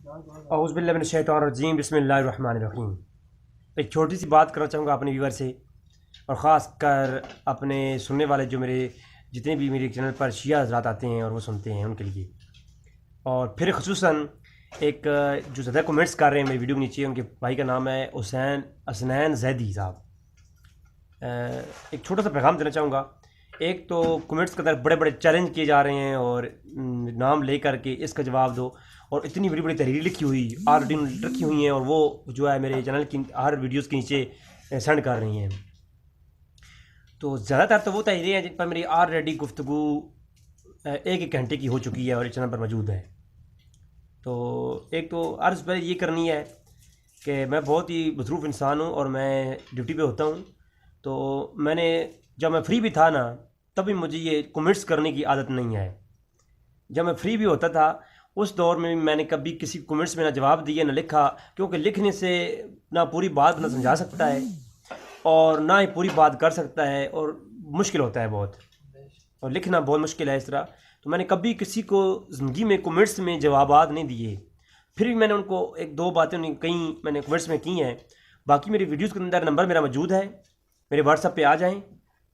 اعوذ باللہ من الشیطان الرجیم، بسم اللہ الرحمن الرحیم۔ ایک چھوٹی سی بات کرنا چاہوں گا اپنے ویور سے، اور خاص کر اپنے سننے والے جو میرے جتنے بھی میرے چینل پر شیعہ حضرات آتے ہیں اور وہ سنتے ہیں ان کے لیے، اور پھر خصوصاً ایک جو زیادہ کومنٹس کر رہے ہیں میری ویڈیو کے نیچے، ان کے بھائی کا نام ہے حسنین زیدی صاحب۔ ایک چھوٹا سا پیغام دینا چاہوں گا۔ ایک تو کومنٹس کے اندر بڑے بڑے چیلنج کیے جا رہے ہیں اور نام لے کر کے اس کا جواب دو، اور اتنی بڑی بڑی تحریری لکھی ہوئی آلریڈی رکھی ہوئی ہیں، اور وہ جو ہے میرے چینل کی ہر ویڈیوز کے نیچے سینڈ کر رہی ہیں۔ تو زیادہ تر تو وہ تحریریں ہیں جن پر میری آلریڈی گفتگو ایک گھنٹے کی ہو چکی ہے اور اس چینل پر موجود ہے۔ تو ایک تو عرض پہلے یہ کرنی ہے کہ میں بہت ہی مصروف انسان ہوں اور میں ڈیوٹی پہ ہوتا ہوں، تو میں نے جب میں فری بھی تھا نا تبھی مجھے یہ کومنٹس کرنے کی عادت نہیں ہے۔ جب میں فری بھی ہوتا تھا اس دور میں میں نے کبھی کسی کومنٹس میں نہ جواب دیا نہ لکھا، کیونکہ لکھنے سے نہ پوری بات نہ سمجھا سکتا ہے اور نہ ہی پوری بات کر سکتا ہے، اور مشکل ہوتا ہے بہت، اور لکھنا بہت مشکل ہے اس طرح۔ تو میں نے کبھی کسی کو زندگی میں کومنٹس میں جوابات نہیں دیے، پھر بھی میں نے ان کو ایک دو باتیں کہیں میں نے کومنٹس میں کی ہیں۔ باقی میری ویڈیوز کے اندر نمبر میرا موجود ہے، میرے واٹس ایپ پہ آ جائیں۔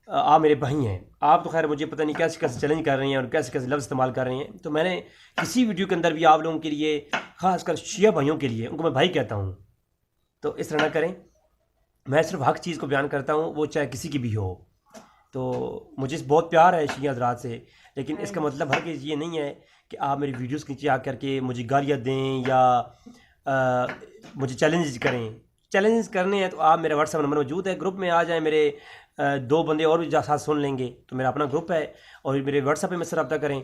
آپ میرے بھائی ہیں، آپ تو خیر مجھے پتہ نہیں کیسے کیسے چیلنج کر رہے ہیں اور کیسے کیسے لفظ استعمال کر رہے ہیں، تو میں نے کسی ویڈیو کے اندر بھی آپ لوگوں کے لیے، خاص کر شیعہ بھائیوں کے لیے، ان کو میں بھائی کہتا ہوں، تو اس طرح نہ کریں۔ میں صرف حق چیز کو بیان کرتا ہوں، وہ چاہے کسی کی بھی ہو۔ تو مجھے بہت پیار ہے شیعہ حضرات سے، لیکن اس کا مطلب ہرگز یہ نہیں ہے کہ آپ میری ویڈیوز کے نیچے آ کر کے مجھے گالیاں دیں یا مجھے چیلنج کریں۔ چیلنج کرنے ہیں تو آپ میرا واٹس ایپ نمبر موجود ہے، گروپ میں آ جائیں، میرے دو بندے اور بھی ساتھ سن لیں گے، تو میرا اپنا گروپ ہے، اور میرے واٹس ایپ پہ مجھ سے رابطہ کریں۔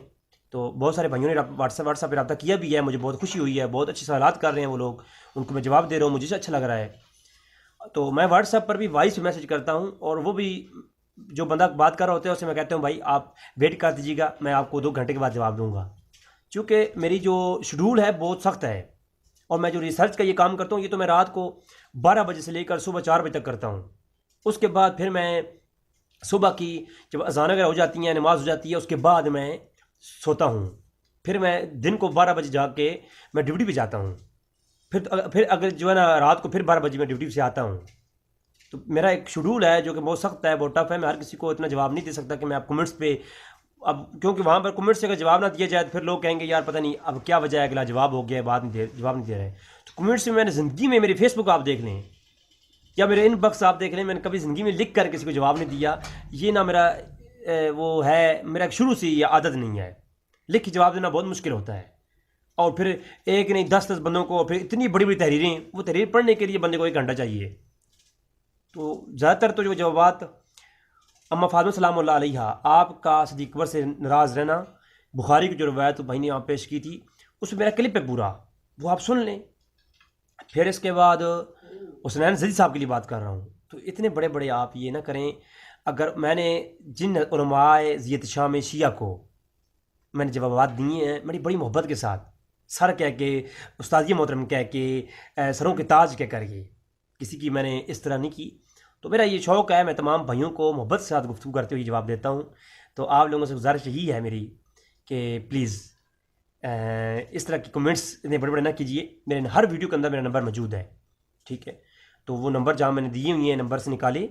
تو بہت سارے بھائیوں نے واٹس ایپ پہ رابطہ کیا بھی ہے، مجھے بہت خوشی ہوئی ہے، بہت اچھے سوالات کر رہے ہیں وہ لوگ، ان کو میں جواب دے رہا ہوں، مجھے سے اچھا لگ رہا ہے۔ تو میں واٹس ایپ پر بھی وائس میسج کرتا ہوں، اور وہ بھی جو بندہ بات کر رہا ہوتا ہے اسے میں کہتا ہوں بھائی آپ ویٹ کر دیجیے گا، میں آپ کو 2 گھنٹے کے بعد جواب دوں گا، چونکہ میری جو شیڈول ہے بہت سخت ہے، اور میں جو ریسرچ کا یہ کام کرتا ہوں یہ تو میں رات کو 12 بجے سے لے کر صبح 4 بجے تک کرتا ہوں۔ اس کے بعد پھر میں صبح کی جب اذان وغیرہ ہو جاتی ہیں، نماز ہو جاتی ہے، اس کے بعد میں سوتا ہوں، پھر میں دن کو 12 بجے جا کے میں ڈیوٹی پہ جاتا ہوں، پھر اگر جو ہے نا رات کو پھر 12 بجے میں ڈیوٹی سے آتا ہوں۔ تو میرا ایک شیڈول ہے جو کہ بہت سخت ہے، بہت ٹف ہے، میں ہر کسی کو اتنا جواب نہیں دے سکتا کہ میں آپ کومنٹس پہ، اب کیونکہ وہاں پر کومنٹس سے اگر جواب نہ دیا جائے تو پھر لوگ کہیں گے یار پتہ نہیں اب کیا وجہ ہے، اگلا جواب ہو گیا ہے، جواب نہیں دے رہے۔ تو کومنٹس میں نے زندگی میں میری فیس بک آپ دیکھ لیں یا میرے ان باکس آپ دیکھ لیں، میں نے کبھی زندگی میں لکھ کر کسی کو جواب نہیں دیا۔ یہ نہ میرا وہ ہے، میرا شروع سے یہ عادت نہیں ہے، لکھ کے جواب دینا بہت مشکل ہوتا ہے، اور پھر ایک نہیں 10 بندوں کو، پھر اتنی بڑی بڑی تحریریں، وہ تحریر پڑھنے کے لیے بندے کو 1 گھنٹہ چاہیے۔ تو زیادہ تر تو جو جوابات اما فاطمہ سلام اللہ علیہ، آپ کا صدیق اکبر سے ناراض رہنا، بخاری کی جو روایت بھائی نے آپ پیش کی تھی، اس میں میرا کلپ ہے پورا، وہ آپ سن لیں۔ پھر اس کے بعد حسنین زیدی صاحب کے لیے بات کر رہا ہوں، تو اتنے بڑے بڑے آپ یہ نہ کریں۔ اگر میں نے جن علماء ذیت شام شیعہ کو میں نے جوابات دیے ہیں بڑی محبت کے ساتھ، سر کہہ کے، استاذی محترم کہہ کے، سروں کے تاج کہہ کر کے، کسی کی میں نے اس طرح نہیں کی۔ تو میرا یہ شوق ہے، میں تمام بھائیوں کو محبت کے ساتھ گفتگو کرتے ہوئے جواب دیتا ہوں۔ تو آپ لوگوں سے گزارش یہی ہے میری کہ پلیز اس طرح کی کومنٹس اتنے بڑے بڑے نہ کیجیے۔ میرے ہر ویڈیو کے اندر میرا نمبر موجود ہے، ٹھیک ہے؟ تو وہ نمبر جہاں میں نے دیے ہوئی ہیں نمبر سے نکالے،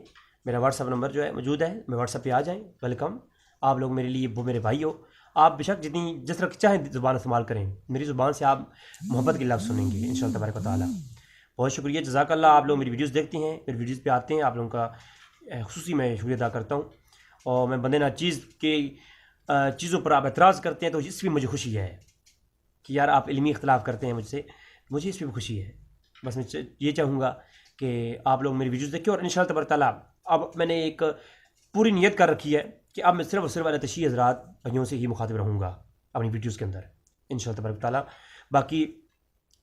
میرا واٹس ایپ نمبر جو ہے موجود ہے، میں واٹس ایپ پہ آ جائیں، ویلکم۔ آپ لوگ میرے لیے وہ میرے بھائی ہو، آپ بے شک جس طرح چاہیں زبان استعمال کریں، میری زبان سے آپ محبت کے لفظ سنیں گے انشاءاللہ تبارک و تعالیٰ۔ بہت شکریہ، جزاک اللہ۔ آپ لوگ میری ویڈیوز دیکھتے ہیں، میری ویڈیوز پہ آتے ہیں، آپ لوگوں کا خصوصی میں شکریہ ادا کرتا ہوں۔ اور میں بندے نہ چیز کے چیزوں پر آپ اعتراض کرتے ہیں تو اس بھی مجھے خوشی ہے کہ یار آپ علمی اختلاف کرتے ہیں مجھ سے، مجھے اس پہ بھی خوشی ہے۔ بس میں یہ چاہوں گا کہ آپ لوگ میری ویڈیوز دیکھیں، اور انشاءاللہ تبارک تعالیٰ اب میں نے ایک پوری نیت کر رکھی ہے کہ اب میں صرف اور صرف شیعہ حضرات بھائیوں سے ہی مخاطب رہوں گا اپنی ویڈیوز کے اندر انشاءاللہ تبارک تعالیٰ۔ باقی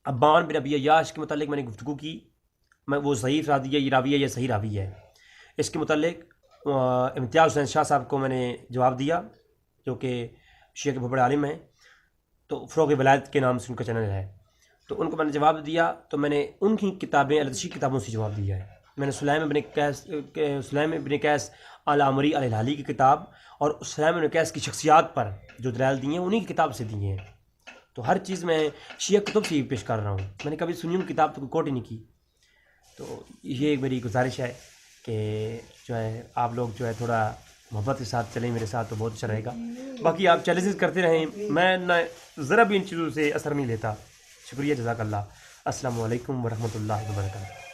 عبان بن ابی عیاش کے متعلق میں نے گفتگو کی، میں وہ ضعیف راوی ہے، یہ راوی ہے یا صحیح راوی ہے، اس کے متعلق امتیاز حسین شاہ صاحب کو میں نے جواب دیا، جو کہ شیعہ کے بہت بڑے عالم ہیں، تو فروغ ولایت کے نام سے ان کا چینل ہے، تو ان کو میں نے جواب دیا۔ تو میں نے ان کی کتابیں الدشی کتابوں سے جواب دیا ہے۔ میں نے سلیم ابن قیس العمری الہلالی کی کتاب اور سلیم ابن قیس کی شخصیات پر جو دلائل دی ہیں انہی کی کتاب سے دی ہیں۔ تو ہر چیز میں شیعہ کتب سے ہی پیش کر رہا ہوں. میں نے کبھی سنیوں کی کتاب تو کوئی کوٹ ہی نہیں کی. تو یہ ایک میری گزارش ہے کہ جو ہے آپ لوگ جو ہے تھوڑا محبت کے ساتھ چلیں میرے ساتھ، تو بہت اچھا رہے گا. باقی آپ چیلنجز کرتے رہیں، میں نہ ذرا بھی ان چیزوں سے اثر نہیں لیتا. شکریہ، جزاک اللہ. السلام علیکم ورحمۃ اللہ وبرکاتہ.